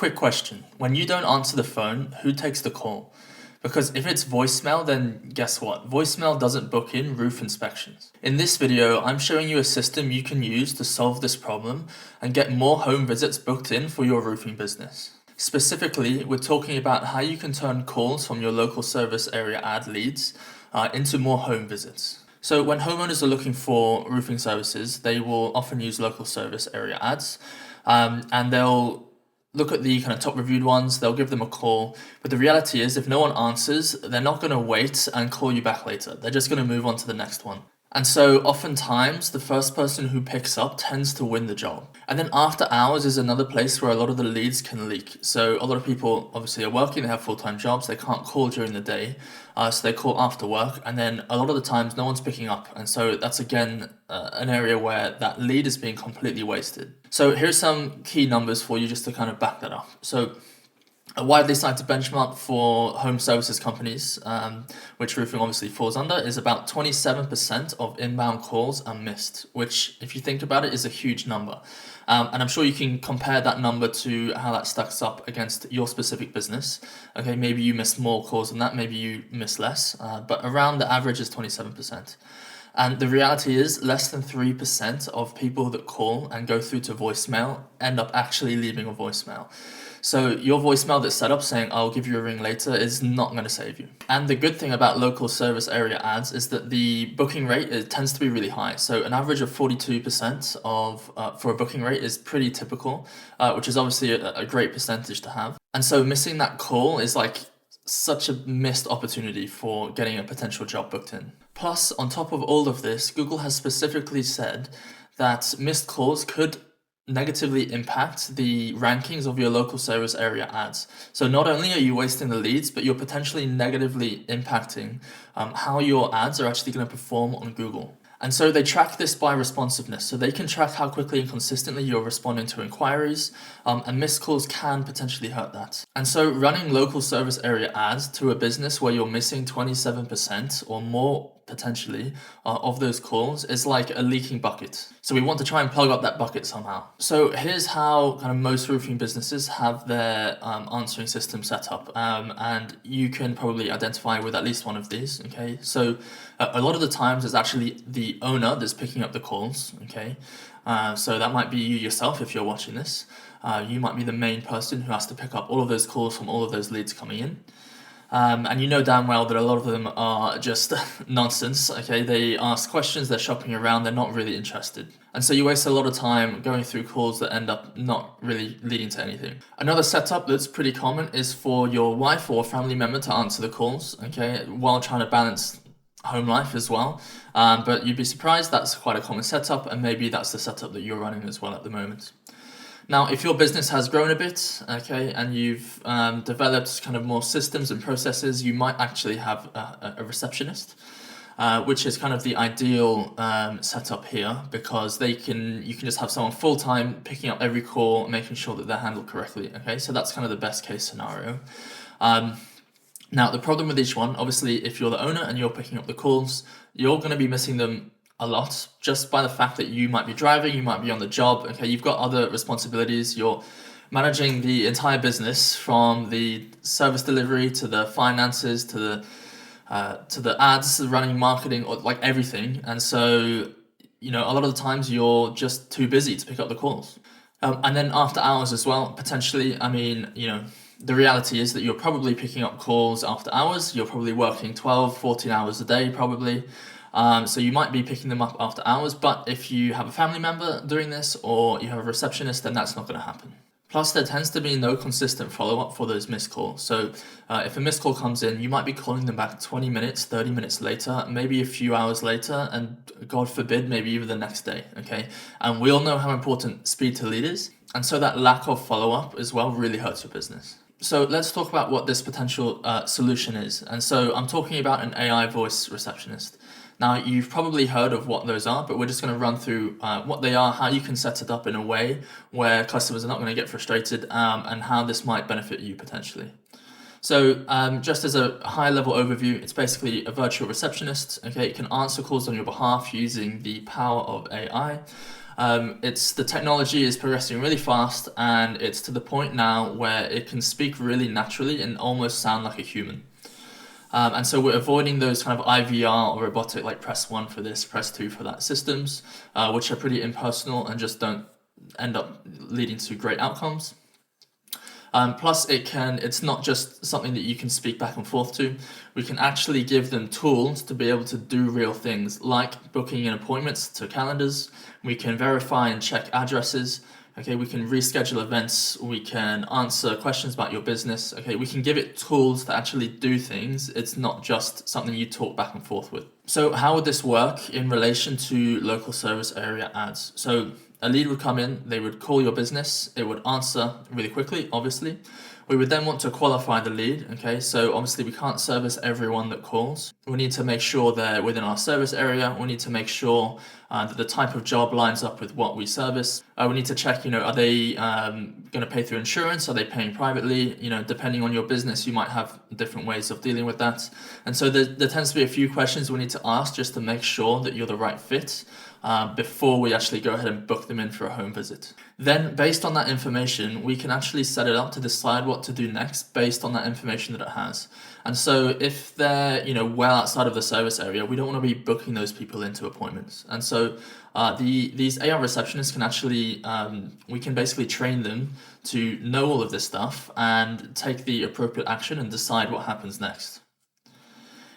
Quick question. When you don't answer the phone, who takes the call? Because if it's voicemail, then guess what? Voicemail doesn't book in roof inspections. In this video, I'm showing you a system you can use to solve this problem and get more home visits booked in for your roofing business. Specifically, we're talking about how you can turn calls from your local service area ad leads into more home visits. So when homeowners are looking for roofing services, they will often use local service area ads, and they'll look at the kind of top reviewed ones, they'll give them a call. But the reality is, if no one answers, they're not going to wait and call you back later. They're just going to move on to the next one. And so oftentimes, the first person who picks up tends to win the job. And then after hours is another place where a lot of the leads can leak. So a lot of people obviously are working, they have full-time jobs, they can't call during the day, so they call after work, and then a lot of the times no one's picking up. And so that's again an area where that lead is being completely wasted. So here's some key numbers for you just to kind of back that up. So a widely cited benchmark for home services companies, which roofing obviously falls under, is about 27% of inbound calls are missed, which, if you think about it, is a huge number. And I'm sure you can compare that number to how that stacks up against your specific business. Okay, maybe you miss more calls than that, maybe you miss less, but around the average is 27%. And the reality is less than 3% of people that call and go through to voicemail end up actually leaving a voicemail. So your voicemail that's set up saying, I'll give you a ring later, is not going to save you. And the good thing about local service area ads is that the booking rate, it tends to be really high. So an average of 42% for a booking rate is pretty typical, which is obviously a great percentage to have. And so missing that call is like such a missed opportunity for getting a potential job booked in. Plus, on top of all of this, Google has specifically said that missed calls could negatively impact the rankings of your local service area ads. So not only are you wasting the leads, but you're potentially negatively impacting how your ads are actually going to perform on Google. And so they track this by responsiveness. So they can track how quickly and consistently you're responding to inquiries, and missed calls can potentially hurt that. And so running local service area ads to a business where you're missing 27% or more potentially of those calls is like a leaking bucket. So we want to try and plug up that bucket somehow. So here's how kind of most roofing businesses have their answering system set up. And you can probably identify with at least one of these, okay? So a lot of the times it's actually the owner that's picking up the calls, okay? So that might be you yourself if you're watching this. You might be the main person who has to pick up all of those calls from all of those leads coming in. And you know damn well that a lot of them are just nonsense, okay? They ask questions, they're shopping around, they're not really interested. And so you waste a lot of time going through calls that end up not really leading to anything. Another setup that's pretty common is for your wife or family member to answer the calls, okay, while trying to balance home life as well. But you'd be surprised that's quite a common setup, and maybe that's the setup that you're running as well at the moment. Now, if your business has grown a bit, okay, and you've developed kind of more systems and processes, you might actually have a receptionist, which is kind of the ideal setup here, because you can just have someone full-time picking up every call, making sure that they're handled correctly, okay? So that's kind of the best case scenario. Now, the problem with each one, obviously, if you're the owner and you're picking up the calls, you're going to be missing them a lot, just by the fact that you might be driving, you might be on the job, okay, you've got other responsibilities, you're managing the entire business from the service delivery to the finances to the ads, running marketing, or like everything. And so, a lot of the times you're just too busy to pick up the calls. And then after hours as well, potentially, the reality is that you're probably picking up calls after hours, you're probably working 12, 14 hours a day probably. So you might be picking them up after hours, but if you have a family member doing this or you have a receptionist, then that's not going to happen. Plus, there tends to be no consistent follow-up for those missed calls. So if a missed call comes in, you might be calling them back 20 minutes, 30 minutes later, maybe a few hours later, and God forbid, maybe even the next day, okay? And we all know how important speed to lead is. And so that lack of follow-up as well really hurts your business. So let's talk about what this potential solution is. And so I'm talking about an AI voice receptionist. Now, you've probably heard of what those are, but we're just going to run through what they are, how you can set it up in a way where customers are not going to get frustrated, and how this might benefit you potentially. So just as a high-level overview, it's basically a virtual receptionist. Okay, it can answer calls on your behalf using the power of AI. It's the technology is progressing really fast, and it's to the point now where it can speak really naturally and almost sound like a human. And so we're avoiding those kind of IVR or robotic, like press one for this, press two for that systems, which are pretty impersonal and just don't end up leading to great outcomes. Plus, it's not just something that you can speak back and forth to. We can actually give them tools to be able to do real things, like booking in appointments to calendars. We can verify and check addresses. Okay, we can reschedule events. We can answer questions about your business. Okay, we can give it tools to actually do things. It's not just something you talk back and forth with. So how would this work in relation to local service area ads? So a lead would come in, they would call your business, it would answer really quickly, obviously. We would then want to qualify the lead, okay? So obviously we can't service everyone that calls. We need to make sure they're within our service area. We need to make sure that the type of job lines up with what we service. We need to check, are they going to pay through insurance? Are they paying privately? Depending on your business, you might have different ways of dealing with that. And so there tends to be a few questions we need to ask just to make sure that you're the right fit. Before we actually go ahead and book them in for a home visit. Then, based on that information, we can actually set it up to decide what to do next based on that information that it has. And so if they're, well outside of the service area, we don't want to be booking those people into appointments. And so these AI receptionists can actually, we can basically train them to know all of this stuff and take the appropriate action and decide what happens next.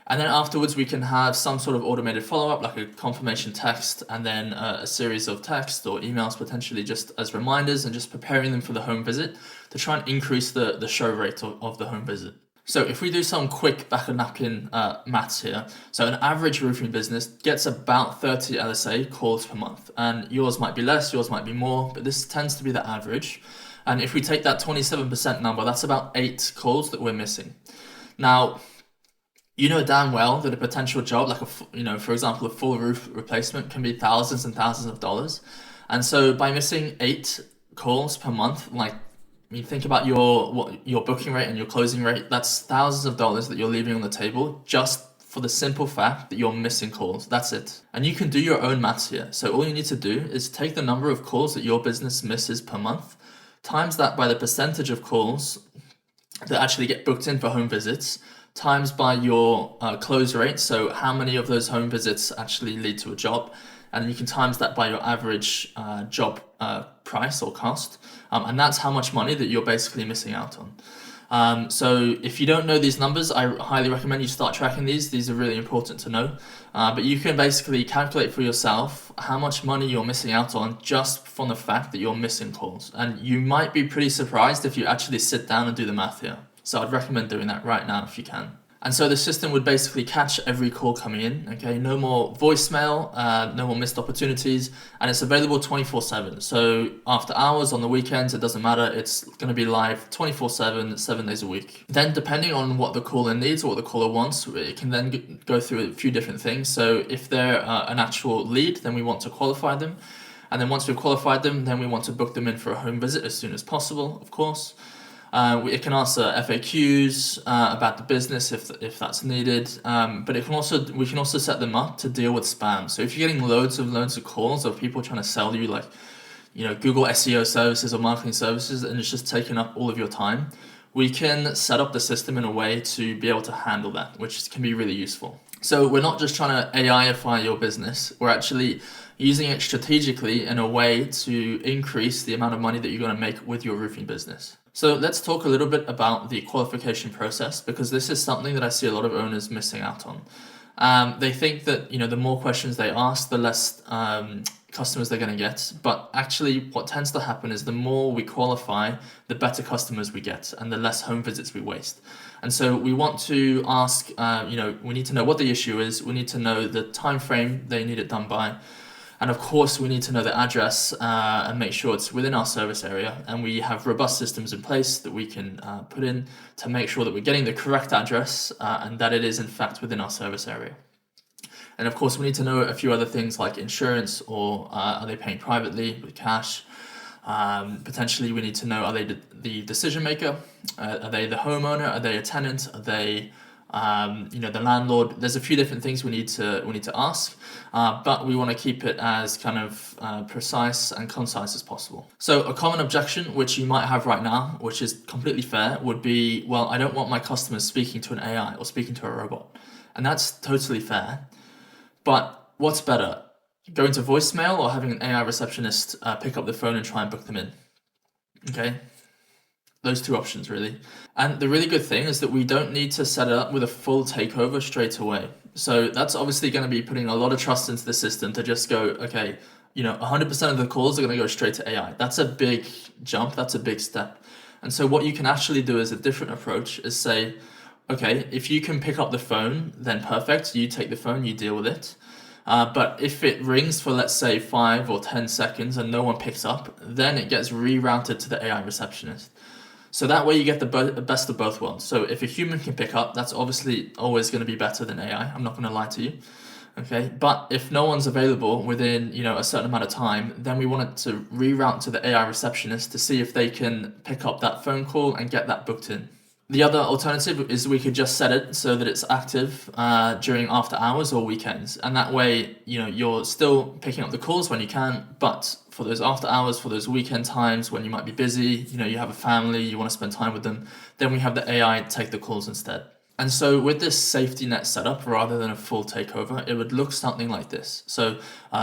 And then afterwards, we can have some sort of automated follow-up, like a confirmation text, and then a series of texts or emails potentially just as reminders and just preparing them for the home visit to try and increase the show rate of the home visit. So if we do some quick back of napkin maths here, so an average roofing business gets about 30 LSA calls per month, and yours might be less, yours might be more, but this tends to be the average. And if we take that 27% number, that's about 8 calls that we're missing. Now, you know damn well that a potential job, like for example, a full roof replacement can be thousands and thousands of dollars. And so by missing 8 calls per month, think about your booking rate and your closing rate, that's thousands of dollars that you're leaving on the table just for the simple fact that you're missing calls. That's it. And you can do your own maths here. So all you need to do is take the number of calls that your business misses per month, times that by the percentage of calls that actually get booked in for home visits, times by your close rate, so how many of those home visits actually lead to a job, and you can times that by your average job price or cost, and that's how much money that you're basically missing out on. So if you don't know these numbers, I highly recommend you start tracking these. These are really important to know, but you can basically calculate for yourself how much money you're missing out on just from the fact that you're missing calls, and you might be pretty surprised if you actually sit down and do the math here. So I'd recommend doing that right now if you can. And so the system would basically catch every call coming in, okay? No more voicemail, no more missed opportunities, and it's available 24/7. So after hours, on the weekends, it doesn't matter. It's going to be live 24/7, 7 days a week. Then depending on what the caller needs or what the caller wants, it can then go through a few different things. So if they're an actual lead, then we want to qualify them. And then once we've qualified them, then we want to book them in for a home visit as soon as possible, of course. It can answer FAQs about the business if that's needed, but we can also set them up to deal with spam. So if you're getting loads of calls of people trying to sell you Google SEO services or marketing services, and it's just taking up all of your time, we can set up the system in a way to be able to handle that, which can be really useful. So we're not just trying to AIify your business, we're actually using it strategically in a way to increase the amount of money that you're going to make with your roofing business. So let's talk a little bit about the qualification process, because this is something that I see a lot of owners missing out on. They think that the more questions they ask, the less customers they're going to get. But actually what tends to happen is the more we qualify, the better customers we get and the less home visits we waste. And so we want to ask, we need to know what the issue is. We need to know the time frame they need it done by. And of course, we need to know the address and make sure it's within our service area. And we have robust systems in place that we can put in to make sure that we're getting the correct address and that it is in fact within our service area. And of course, we need to know a few other things like insurance, or are they paying privately with cash? Potentially, we need to know, are they the decision maker? Are they the homeowner? Are they a tenant? Are they the landlord. There's a few different things we need to ask, but we want to keep it as kind of precise and concise as possible. So a common objection which you might have right now, which is completely fair, would be, well, I don't want my customers speaking to an AI or speaking to a robot, and that's totally fair. But what's better, going to voicemail or having an AI receptionist pick up the phone and try and book them in? Okay, those two options really. And the really good thing is that we don't need to set it up with a full takeover straight away. So that's obviously going to be putting a lot of trust into the system to just go, okay, 100% of the calls are going to go straight to AI. That's a big jump. That's a big step. And so what you can actually do as a different approach is say, okay, if you can pick up the phone, then perfect. You take the phone, you deal with it. But if it rings for, let's say, 5 or 10 seconds and no one picks up, then it gets rerouted to the AI receptionist. So that way you get the best of both worlds. So if a human can pick up, that's obviously always going to be better than AI. I'm not going to lie to you. Okay, but if no one's available within a certain amount of time, then we want it to reroute to the AI receptionist to see if they can pick up that phone call and get that booked in. The other alternative is we could just set it so that it's active during after hours or weekends, and that way you're still picking up the calls when you can, but for those after hours, for those weekend times when you might be busy, you have a family, you want to spend time with them, then we have the AI take the calls instead. And so with this safety net setup, rather than a full takeover, it would look something like this. So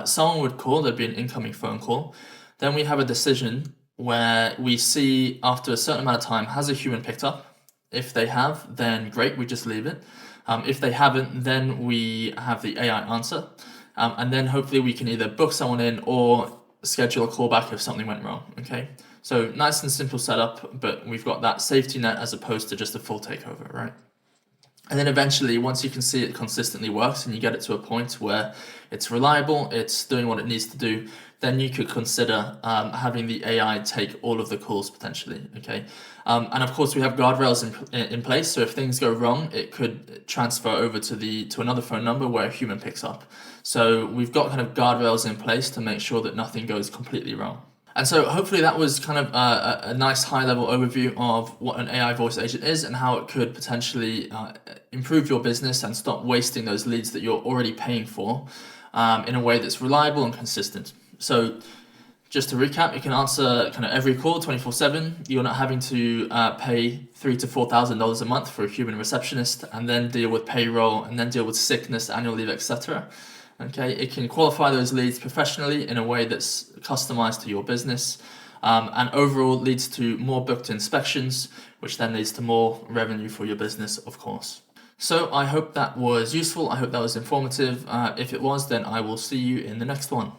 someone would call, there'd be an incoming phone call. Then we have a decision where we see after a certain amount of time, has a human picked up? If they have, then great, we just leave it. If they haven't, then we have the AI answer. And then hopefully we can either book someone in or schedule a callback if something went wrong, okay? So nice and simple setup, but we've got that safety net as opposed to just a full takeover, right? And then eventually, once you can see it consistently works and you get it to a point where it's reliable, it's doing what it needs to do, then you could consider having the AI take all of the calls potentially, okay? And of course, we have guardrails in place, so if things go wrong, it could transfer over to another phone number where a human picks up. So we've got kind of guardrails in place to make sure that nothing goes completely wrong. And so hopefully that was kind of a nice high-level overview of what an AI voice agent is and how it could potentially improve your business and stop wasting those leads that you're already paying for in a way that's reliable and consistent. So just to recap, you can answer kind of every call 24/7. You're not having to pay $3,000 to $4,000 a month for a human receptionist and then deal with payroll and then deal with sickness, annual leave, etc. Okay, it can qualify those leads professionally in a way that's customized to your business, and overall leads to more booked inspections, which then leads to more revenue for your business, of course. So I hope that was useful. I hope that was informative. If it was, then I will see you in the next one.